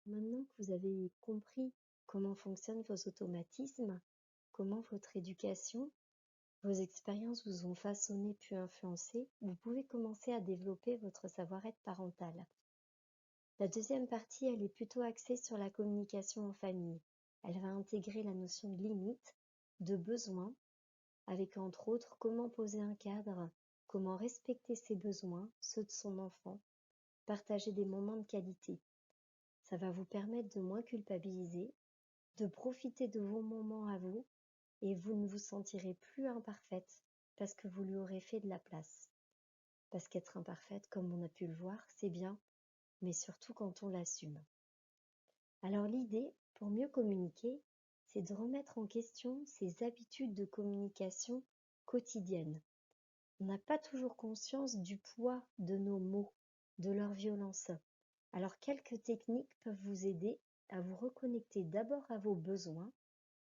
Maintenant que vous avez compris comment fonctionnent vos automatismes, comment votre éducation, vos expériences vous ont façonné puis influencé, vous pouvez commencer à développer votre savoir-être parental. La deuxième partie, elle est plutôt axée sur la communication en famille. Elle va intégrer la notion de limite, de besoin, avec entre autres comment poser un cadre, comment respecter ses besoins, ceux de son enfant, partager des moments de qualité. Ça va vous permettre de moins culpabiliser, de profiter de vos moments à vous, et vous ne vous sentirez plus imparfaite parce que vous lui aurez fait de la place. Parce qu'être imparfaite, comme on a pu le voir, c'est bien, mais surtout quand on l'assume. Alors l'idée, pour mieux communiquer, c'est de remettre en question ses habitudes de communication quotidiennes. On n'a pas toujours conscience du poids de nos mots, de leur violence. Alors quelques techniques peuvent vous aider à vous reconnecter d'abord à vos besoins,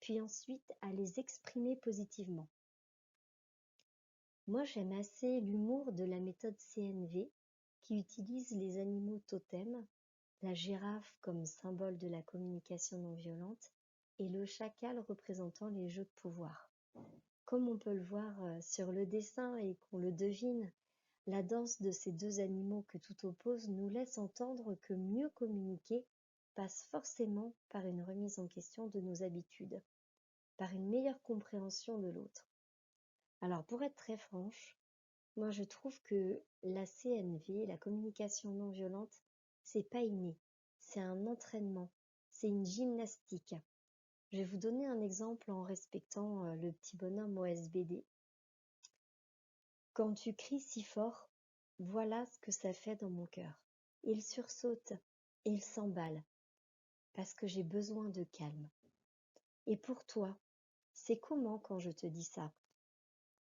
puis ensuite à les exprimer positivement. Moi, j'aime assez l'humour de la méthode CNV qui utilise les animaux totems, la girafe comme symbole de la communication non violente et le chacal représentant les jeux de pouvoir. Comme on peut le voir sur le dessin et qu'on le devine, la danse de ces deux animaux que tout oppose nous laisse entendre que mieux communiquer passe forcément par une remise en question de nos habitudes, par une meilleure compréhension de l'autre. Alors pour être très franche, moi je trouve que la CNV, la communication non violente, c'est pas inné, c'est un entraînement, c'est une gymnastique. Je vais vous donner un exemple en respectant le petit bonhomme OSBD. Quand tu cries si fort, voilà ce que ça fait dans mon cœur. Il sursaute et il s'emballe, parce que j'ai besoin de calme. Et pour toi, c'est comment quand je te dis ça?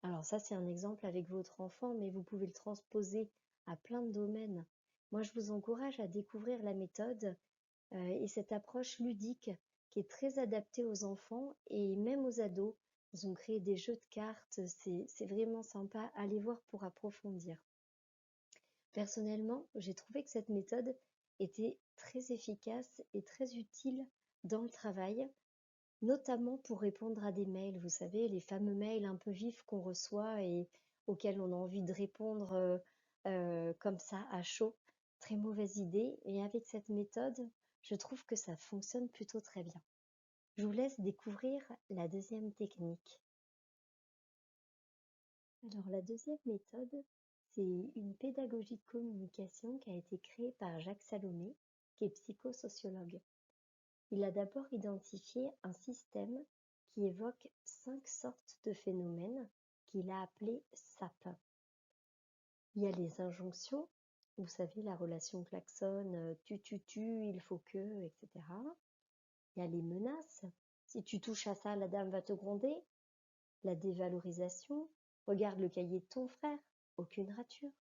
Alors ça, c'est un exemple avec votre enfant, mais vous pouvez le transposer à plein de domaines. Moi, je vous encourage à découvrir la méthode et cette approche ludique qui est très adaptée aux enfants et même aux ados. Ils ont créé des jeux de cartes, c'est vraiment sympa. Allez voir pour approfondir. Personnellement, j'ai trouvé que cette méthode était très efficace et très utile dans le travail, notamment pour répondre à des mails. Vous savez, les fameux mails un peu vifs qu'on reçoit et auxquels on a envie de répondre comme ça à chaud. Très mauvaise idée. Et avec cette méthode, je trouve que ça fonctionne plutôt très bien. Je vous laisse découvrir la deuxième technique. Alors la deuxième méthode, c'est une pédagogie de communication qui a été créée par Jacques Salomé, qui est psychosociologue. Il a d'abord identifié un système qui évoque 5 sortes de phénomènes qu'il a appelés SAP. Il y a les injonctions, vous savez, la relation klaxon, tu, il faut que, etc. Il y a les menaces, si tu touches à ça, la dame va te gronder. La dévalorisation, regarde le cahier de ton frère, aucune rature.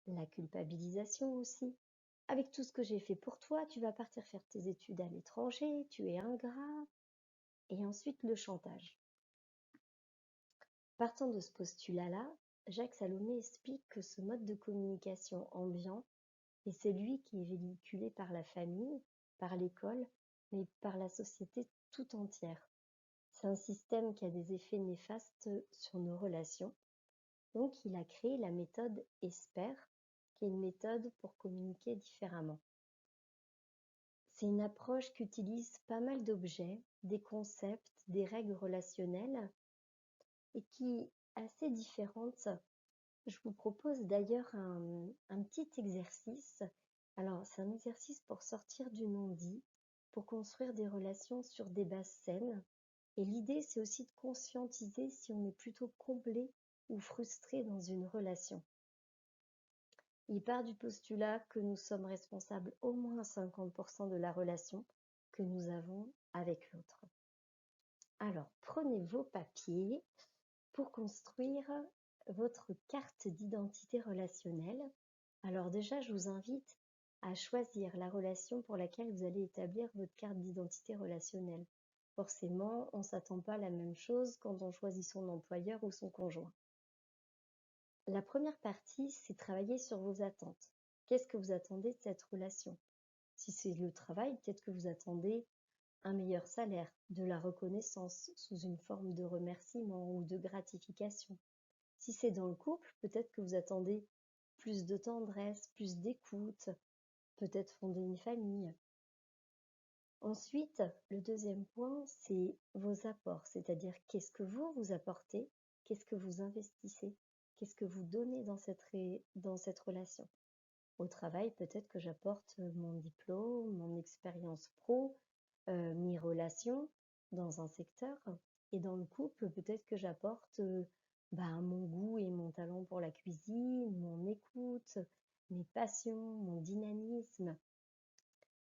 La culpabilisation aussi. Avec tout ce que j'ai fait pour toi, tu vas partir faire tes études à l'étranger, tu es ingrat. Et ensuite le chantage. Partant de ce postulat-là, Jacques Salomé explique que ce mode de communication ambiant est celui qui est véhiculé par la famille, par l'école, mais par la société tout entière. C'est un système qui a des effets néfastes sur nos relations. Donc, il a créé la méthode ESPER, qui est une méthode pour communiquer différemment. C'est une approche qui utilise pas mal d'objets, des concepts, des règles relationnelles et qui est assez différente. Je vous propose d'ailleurs un petit exercice. Alors, c'est un exercice pour sortir du non-dit, pour construire des relations sur des bases saines. Et l'idée, c'est aussi de conscientiser si on est plutôt comblé ou frustré dans une relation. Il part du postulat que nous sommes responsables au moins à 50% de la relation que nous avons avec l'autre. Alors, prenez vos papiers pour construire votre carte d'identité relationnelle. Alors déjà, je vous invite à choisir la relation pour laquelle vous allez établir votre carte d'identité relationnelle. Forcément, on ne s'attend pas à la même chose quand on choisit son employeur ou son conjoint. La première partie, c'est travailler sur vos attentes. Qu'est-ce que vous attendez de cette relation? Si c'est le travail, peut-être que vous attendez un meilleur salaire, de la reconnaissance sous une forme de remerciement ou de gratification. Si c'est dans le couple, peut-être que vous attendez plus de tendresse, plus d'écoute, peut-être fonder une famille. Ensuite, le deuxième point, c'est vos apports, c'est-à-dire qu'est-ce que vous apportez, qu'est-ce que vous investissez, qu'est-ce que vous donnez dans cette relation. Au travail, peut-être que j'apporte mon diplôme, mon expérience pro, mes relations dans un secteur. Et dans le couple, peut-être que j'apporte mon goût et mon talent pour la cuisine, mon écoute, mes passions, mon dynamisme.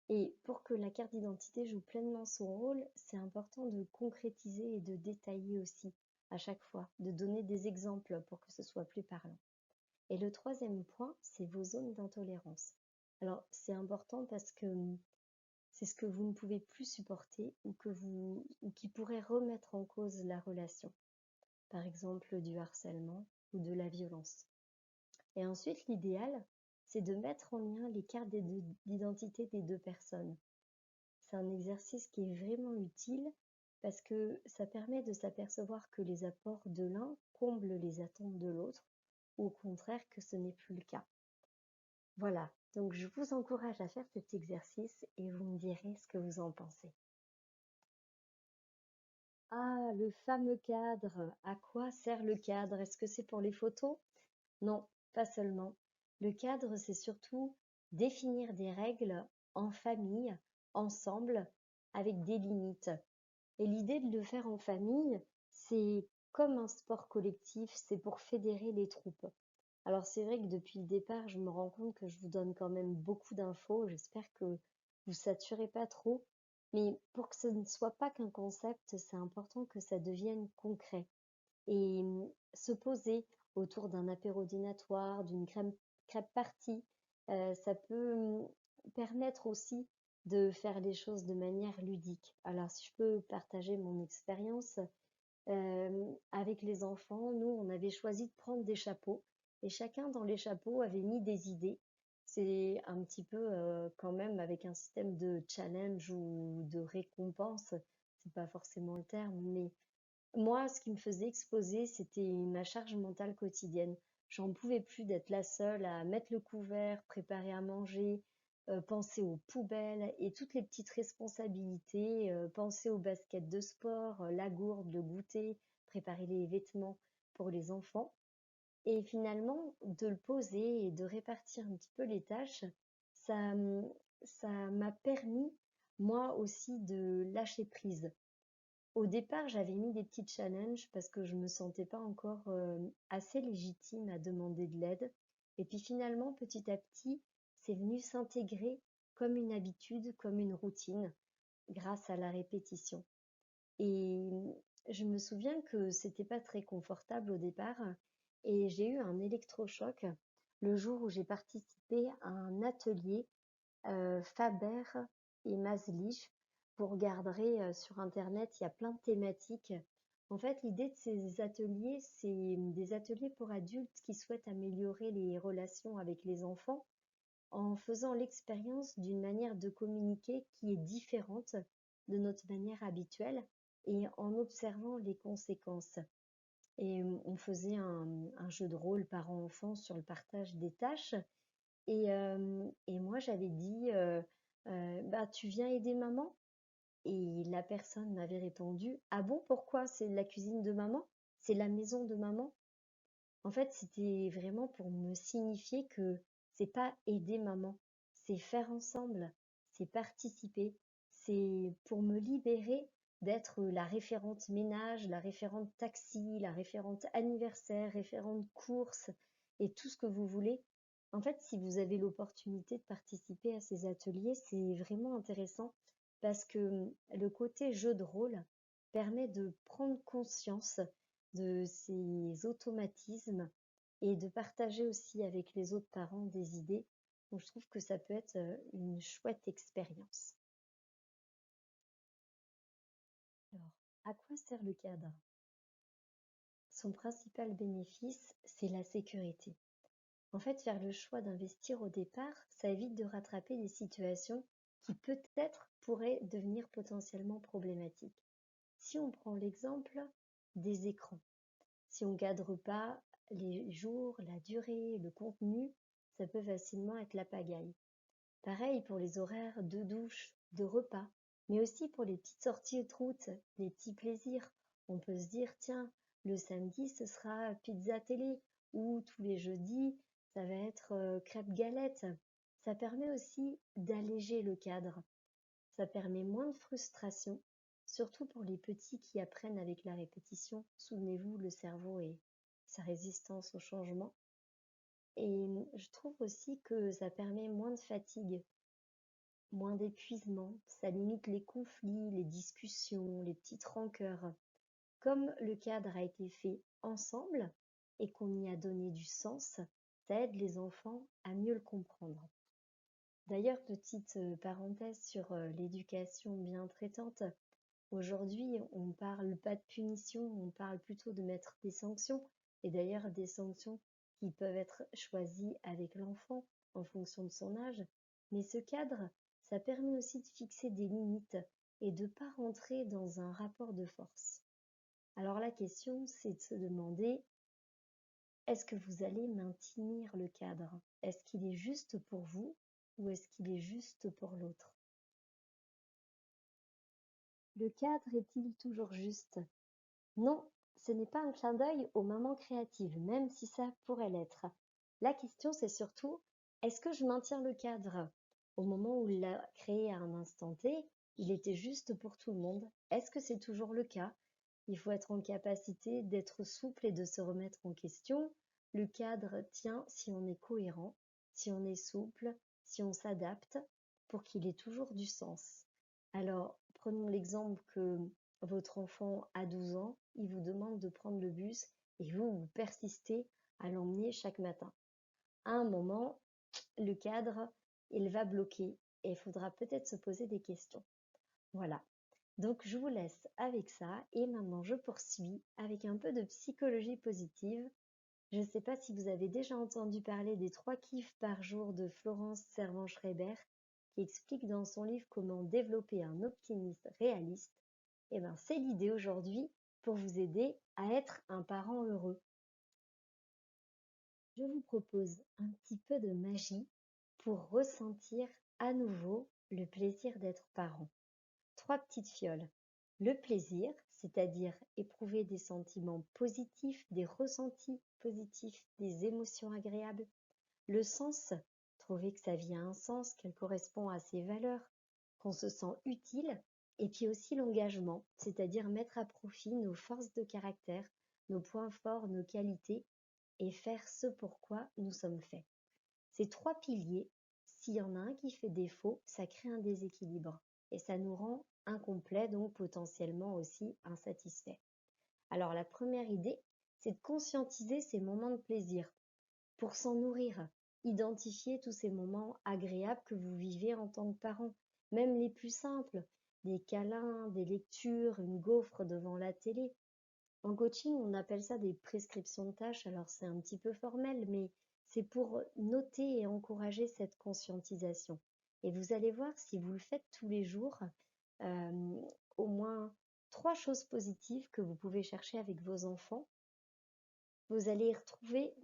Et pour que la carte d'identité joue pleinement son rôle, c'est important de concrétiser et de détailler aussi à chaque fois, de donner des exemples pour que ce soit plus parlant. Et le troisième point, c'est vos zones d'intolérance. Alors, c'est important parce que c'est ce que vous ne pouvez plus supporter ou qui pourrait remettre en cause la relation. Par exemple, du harcèlement ou de la violence. Et ensuite, l'idéal, c'est de mettre en lien les cartes d'identité des deux personnes. C'est un exercice qui est vraiment utile parce que ça permet de s'apercevoir que les apports de l'un comblent les attentes de l'autre, ou au contraire que ce n'est plus le cas. Voilà, donc je vous encourage à faire cet exercice et vous me direz ce que vous en pensez. Ah, le fameux cadre. À quoi sert le cadre? Est-ce que c'est pour les photos? Non, pas seulement. Le cadre, c'est surtout définir des règles en famille, ensemble, avec des limites. Et l'idée de le faire en famille, c'est comme un sport collectif, c'est pour fédérer les troupes. Alors c'est vrai que depuis le départ, je me rends compte que je vous donne quand même beaucoup d'infos. J'espère que vous saturez pas trop. Mais pour que ce ne soit pas qu'un concept, c'est important que ça devienne concret. Et se poser autour d'un apéro dînatoire, d'une crêpe party, ça peut permettre aussi de faire les choses de manière ludique. Alors si je peux partager mon expérience, avec les enfants, nous, on avait choisi de prendre des chapeaux et chacun dans les chapeaux avait mis des idées. C'est un petit peu quand même avec un système de challenge ou de récompense, c'est pas forcément le terme, mais moi, ce qui me faisait exploser, c'était ma charge mentale quotidienne. J'en pouvais plus d'être la seule à mettre le couvert, préparer à manger, penser aux poubelles et toutes les petites responsabilités, penser aux baskets de sport, la gourde, le goûter, préparer les vêtements pour les enfants. Et finalement, de le poser et de répartir un petit peu les tâches, ça, ça m'a permis, moi aussi, de lâcher prise. Au départ, j'avais mis des petits challenges parce que je me sentais pas encore assez légitime à demander de l'aide. Et puis finalement, petit à petit, c'est venu s'intégrer comme une habitude, comme une routine, grâce à la répétition. Et je me souviens que c'était pas très confortable au départ et j'ai eu un électrochoc le jour où j'ai participé à un atelier Faber et Maslich. Vous regarderez sur internet, il y a plein de thématiques. En fait, l'idée de ces ateliers, c'est des ateliers pour adultes qui souhaitent améliorer les relations avec les enfants en faisant l'expérience d'une manière de communiquer qui est différente de notre manière habituelle et en observant les conséquences. Et on faisait un jeu de rôle parent-enfant sur le partage des tâches et moi, j'avais dit, «Bah, tu viens aider maman?» Et la personne m'avait répondu: «Ah bon, pourquoi? C'est la cuisine de maman? C'est la maison de maman?» En fait, c'était vraiment pour me signifier que c'est pas aider maman, c'est faire ensemble, c'est participer, c'est pour me libérer d'être la référente ménage, la référente taxi, la référente anniversaire, référente courses et tout ce que vous voulez. En fait, si vous avez l'opportunité de participer à ces ateliers, c'est vraiment intéressant parce que le côté jeu de rôle permet de prendre conscience de ces automatismes et de partager aussi avec les autres parents des idées. Donc, je trouve que ça peut être une chouette expérience. Alors, à quoi sert le cadre? Son principal bénéfice, c'est la sécurité. En fait, faire le choix d'investir au départ, ça évite de rattraper des situations qui peut-être pourraient devenir potentiellement problématiques. Si on prend l'exemple des écrans, si on ne cadre pas les jours, la durée, le contenu, ça peut facilement être la pagaille. Pareil pour les horaires de douche, de repas, mais aussi pour les petites sorties de route, les petits plaisirs. On peut se dire, tiens, le samedi, ce sera pizza télé, ou tous les jeudis, ça va être crêpes galettes. Ça permet aussi d'alléger le cadre. Ça permet moins de frustration, surtout pour les petits qui apprennent avec la répétition. Souvenez-vous, le cerveau et sa résistance au changement. Et je trouve aussi que ça permet moins de fatigue, moins d'épuisement, ça limite les conflits, les discussions, les petites rancœurs. Comme le cadre a été fait ensemble et qu'on y a donné du sens, ça aide les enfants à mieux le comprendre. D'ailleurs, petite parenthèse sur l'éducation bien traitante, aujourd'hui on parle pas de punition, on parle plutôt de mettre des sanctions, et d'ailleurs des sanctions qui peuvent être choisies avec l'enfant en fonction de son âge. Mais ce cadre, ça permet aussi de fixer des limites et de ne pas rentrer dans un rapport de force. Alors la question, c'est de se demander, est-ce que vous allez maintenir le cadre? Est-ce qu'il est juste pour vous ou est-ce qu'il est juste pour l'autre? Le cadre est-il toujours juste? Non, ce n'est pas un clin d'œil aux mamans créatives, même si ça pourrait l'être. La question, c'est surtout, est-ce que je maintiens le cadre? Au moment où il l'a créé à un instant T, il était juste pour tout le monde. Est-ce que c'est toujours le cas? Il faut être en capacité d'être souple et de se remettre en question. Le cadre tient si on est cohérent, si on est souple, si on s'adapte, pour qu'il ait toujours du sens. Alors, prenons l'exemple que votre enfant a 12 ans, il vous demande de prendre le bus et vous persistez à l'emmener chaque matin. À un moment, le cadre, il va bloquer et il faudra peut-être se poser des questions. Voilà. Donc je vous laisse avec ça et maintenant je poursuis avec un peu de psychologie positive. Je ne sais pas si vous avez déjà entendu parler des 3 kiffs par jour de Florence Servan-Schreiber qui explique dans son livre comment développer un optimisme réaliste. Et bien c'est l'idée aujourd'hui pour vous aider à être un parent heureux. Je vous propose un petit peu de magie pour ressentir à nouveau le plaisir d'être parent. 3 petites fioles. Le plaisir, c'est-à-dire éprouver des sentiments positifs, des ressentis positifs, des émotions agréables. Le sens, trouver que sa vie a un sens, qu'elle correspond à ses valeurs, qu'on se sent utile. Et puis aussi l'engagement, c'est-à-dire mettre à profit nos forces de caractère, nos points forts, nos qualités, et faire ce pourquoi nous sommes faits. Ces 3 piliers, s'il y en a un qui fait défaut, ça crée un déséquilibre et ça nous rend incomplets, donc potentiellement aussi insatisfaits. Alors la première idée, c'est de conscientiser ces moments de plaisir pour s'en nourrir. Identifier tous ces moments agréables que vous vivez en tant que parent, même les plus simples, des câlins, des lectures, une gaufre devant la télé. En coaching, on appelle ça des prescriptions de tâches, alors c'est un petit peu formel, mais c'est pour noter et encourager cette conscientisation. Et vous allez voir, si vous le faites tous les jours, euh, au moins 3 choses positives que vous pouvez chercher avec vos enfants, vous allez y retrouver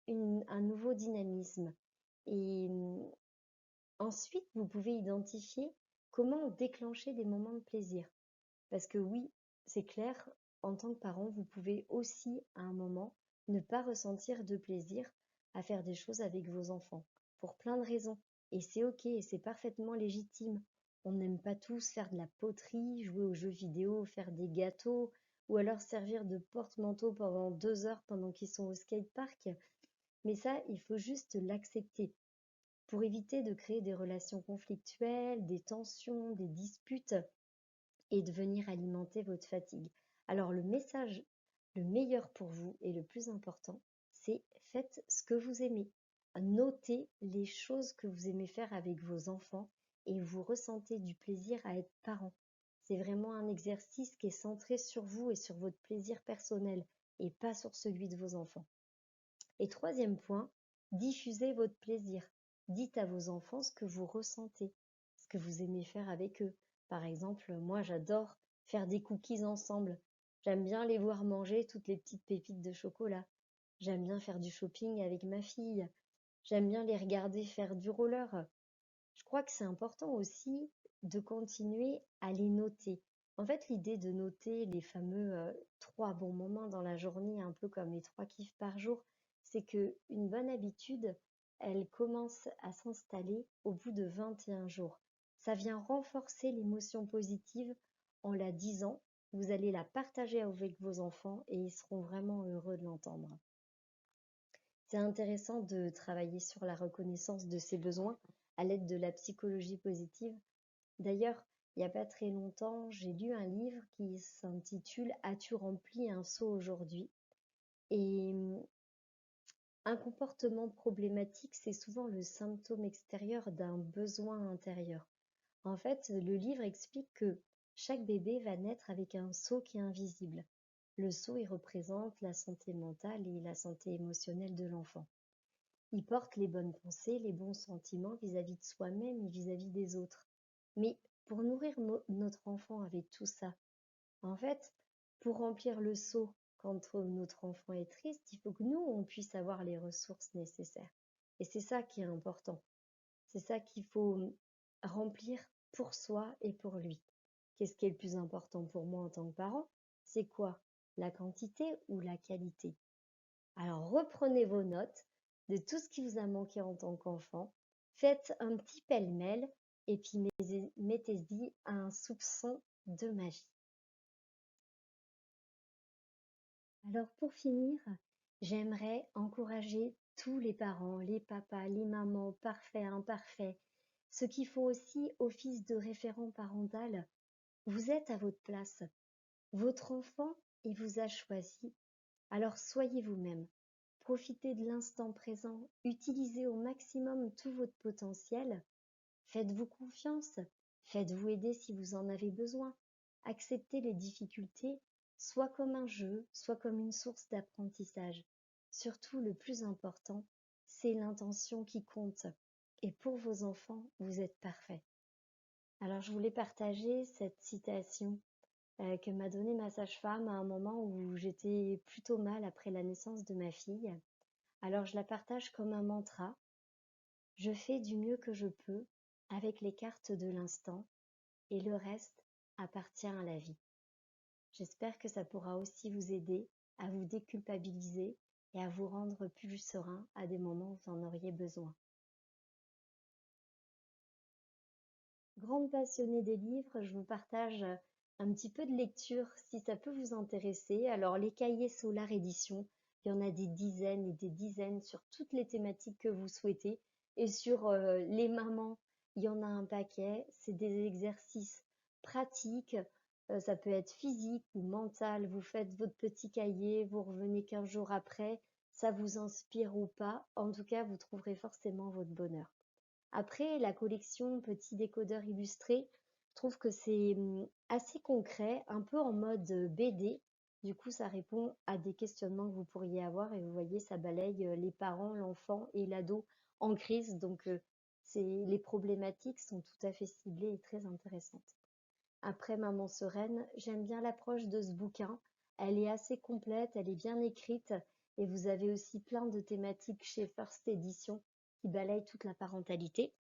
un nouveau dynamisme. Et ensuite, vous pouvez identifier comment déclencher des moments de plaisir. Parce que oui, c'est clair, en tant que parent, vous pouvez aussi, à un moment, ne pas ressentir de plaisir à faire des choses avec vos enfants, pour plein de raisons. Et c'est ok, et c'est parfaitement légitime. On n'aime pas tous faire de la poterie, jouer aux jeux vidéo, faire des gâteaux, ou alors servir de porte-manteau pendant 2 heures pendant qu'ils sont au skatepark. Mais ça, il faut juste l'accepter pour éviter de créer des relations conflictuelles, des tensions, des disputes et de venir alimenter votre fatigue. Alors le message le meilleur pour vous et le plus important, c'est faites ce que vous aimez. Notez les choses que vous aimez faire avec vos enfants et vous ressentez du plaisir à être parent. C'est vraiment un exercice qui est centré sur vous et sur votre plaisir personnel et pas sur celui de vos enfants. Et troisième point, diffusez votre plaisir. Dites à vos enfants ce que vous ressentez, ce que vous aimez faire avec eux. Par exemple, moi j'adore faire des cookies ensemble. J'aime bien les voir manger toutes les petites pépites de chocolat. J'aime bien faire du shopping avec ma fille. J'aime bien les regarder faire du roller. Je crois que c'est important aussi de continuer à les noter. En fait, l'idée de noter les fameux 3 bons moments dans la journée, un peu comme les 3 kiffs par jour, c'est que une bonne habitude, elle commence à s'installer au bout de 21 jours. Ça vient renforcer l'émotion positive en la disant. Vous allez la partager avec vos enfants et ils seront vraiment heureux de l'entendre. C'est intéressant de travailler sur la reconnaissance de ses besoins à l'aide de la psychologie positive. D'ailleurs, il n'y a pas très longtemps, j'ai lu un livre qui s'intitule As-tu rempli un seau aujourd'hui? Et un comportement problématique, c'est souvent le symptôme extérieur d'un besoin intérieur. En fait, le livre explique que chaque bébé va naître avec un seau qui est invisible. Le seau, il représente la santé mentale et la santé émotionnelle de l'enfant. Il porte les bonnes pensées, les bons sentiments vis-à-vis de soi-même et vis-à-vis des autres. Mais pour nourrir notre enfant avec tout ça, en fait, pour remplir le seau quand notre enfant est triste, il faut que nous, on puisse avoir les ressources nécessaires. Et c'est ça qui est important. C'est ça qu'il faut remplir pour soi et pour lui. Qu'est-ce qui est le plus important pour moi en tant que parent? C'est quoi? La quantité ou la qualité? Alors reprenez vos notes de tout ce qui vous a manqué en tant qu'enfant, faites un petit pêle-mêle et puis mettez-y un soupçon de magie. Alors pour finir, j'aimerais encourager tous les parents, les papas, les mamans, parfaits, imparfaits, ceux qui font aussi office de référent parental. Vous êtes à votre place. Votre enfant, il vous a choisi. Alors soyez vous-même. Profitez de l'instant présent. Utilisez au maximum tout votre potentiel. Faites-vous confiance. Faites-vous aider si vous en avez besoin. Acceptez les difficultés, soit comme un jeu, soit comme une source d'apprentissage. Surtout, le plus important, c'est l'intention qui compte. Et pour vos enfants, vous êtes parfait. Alors, je voulais partager cette citation que m'a donnée ma sage-femme à un moment où j'étais plutôt mal après la naissance de ma fille. Alors, je la partage comme un mantra. Je fais du mieux que je peux avec les cartes de l'instant et le reste appartient à la vie. J'espère que ça pourra aussi vous aider à vous déculpabiliser et à vous rendre plus serein à des moments où vous en auriez besoin. Grande passionnée des livres, je vous partage un petit peu de lecture si ça peut vous intéresser. Alors les cahiers Solar Édition, il y en a des dizaines et des dizaines sur toutes les thématiques que vous souhaitez. Et sur les mamans, il y en a un paquet. C'est des exercices pratiques. Ça peut être physique ou mental. Vous faites votre petit cahier, vous revenez 15 jours après. Ça vous inspire ou pas. En tout cas, vous trouverez forcément votre bonheur. Après, la collection Petit décodeur illustré, je trouve que c'est assez concret, un peu en mode BD. Du coup, ça répond à des questionnements que vous pourriez avoir et vous voyez, ça balaye les parents, l'enfant et l'ado en crise. Donc, les problématiques sont tout à fait ciblées et très intéressantes. Après Maman sereine, j'aime bien l'approche de ce bouquin. Elle est assez complète, elle est bien écrite et vous avez aussi plein de thématiques chez First Edition qui balayent toute la parentalité.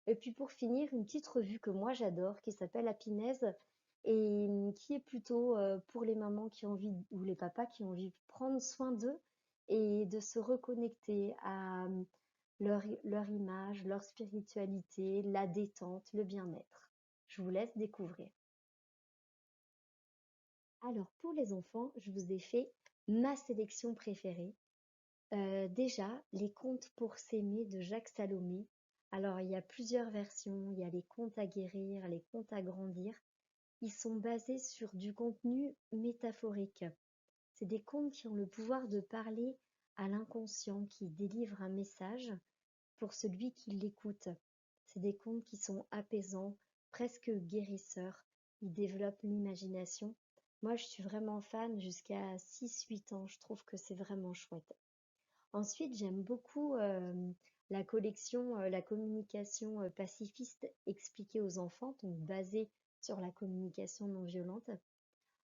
Et puis pour finir, une petite revue que moi j'adore qui s'appelle Happiness et qui est plutôt pour les mamans qui ont envie ou les papas qui ont envie de prendre soin d'eux et de se reconnecter à leur image, leur spiritualité, la détente, le bien-être. Je vous laisse découvrir. Alors pour les enfants, je vous ai fait ma sélection préférée. Déjà, les contes pour s'aimer de Jacques Salomé. Alors il y a plusieurs versions, il y a les contes à guérir, les contes à grandir. Ils sont basés sur du contenu métaphorique. C'est des contes qui ont le pouvoir de parler à l'inconscient, qui délivrent un message pour celui qui l'écoute. C'est des contes qui sont apaisants, presque guérisseurs. Ils développent l'imagination. Moi, je suis vraiment fan jusqu'à 6-8 ans. Je trouve que c'est vraiment chouette. Ensuite, j'aime beaucoup la collection, la communication pacifiste expliquée aux enfants, donc basée sur la communication non violente.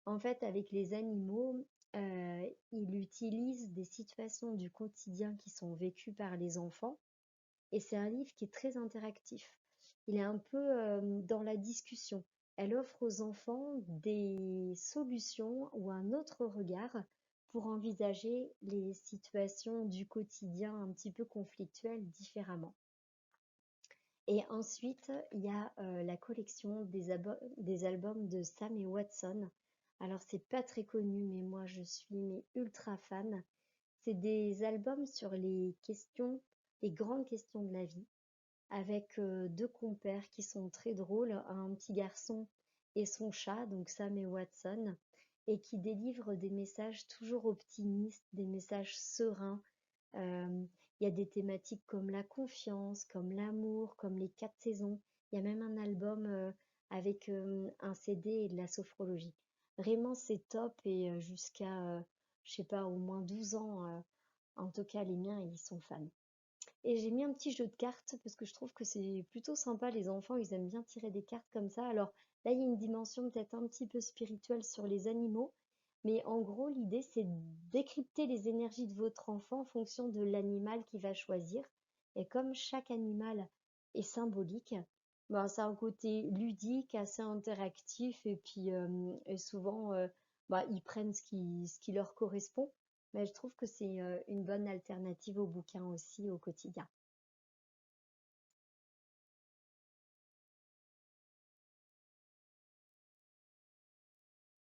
En fait, avec les animaux, il utilise des situations du quotidien qui sont vécues par les enfants et c'est un livre qui est très interactif. Il est un peu dans la discussion. Elle offre aux enfants des solutions ou un autre regard pour envisager les situations du quotidien un petit peu conflictuelles différemment. Et ensuite, il y a la collection des albums de Sam et Watson. Alors, c'est pas très connu, mais moi, je suis ultra fan. C'est des albums sur les questions, les grandes questions de la vie, avec deux compères qui sont très drôles, un petit garçon et son chat, donc Sam et Watson, et qui délivrent des messages toujours optimistes, des messages sereins. Il y a des thématiques comme la confiance, comme l'amour, comme les 4 saisons. Il y a même un album avec un CD et de la sophrologie. Vraiment, c'est top et jusqu'à, je sais pas, au moins 12 ans, en tout cas, les miens, ils sont fans. Et j'ai mis un petit jeu de cartes parce que je trouve que c'est plutôt sympa. Les enfants, ils aiment bien tirer des cartes comme ça. Alors là, il y a une dimension peut-être un petit peu spirituelle sur les animaux. Mais en gros, l'idée, c'est de décrypter les énergies de votre enfant en fonction de l'animal qu'il va choisir. Et comme chaque animal est symbolique, ben, ça a un côté ludique, assez interactif. Et puis, et souvent, bah, ils prennent ce qui leur correspond. Mais je trouve que c'est une bonne alternative au bouquin aussi au quotidien.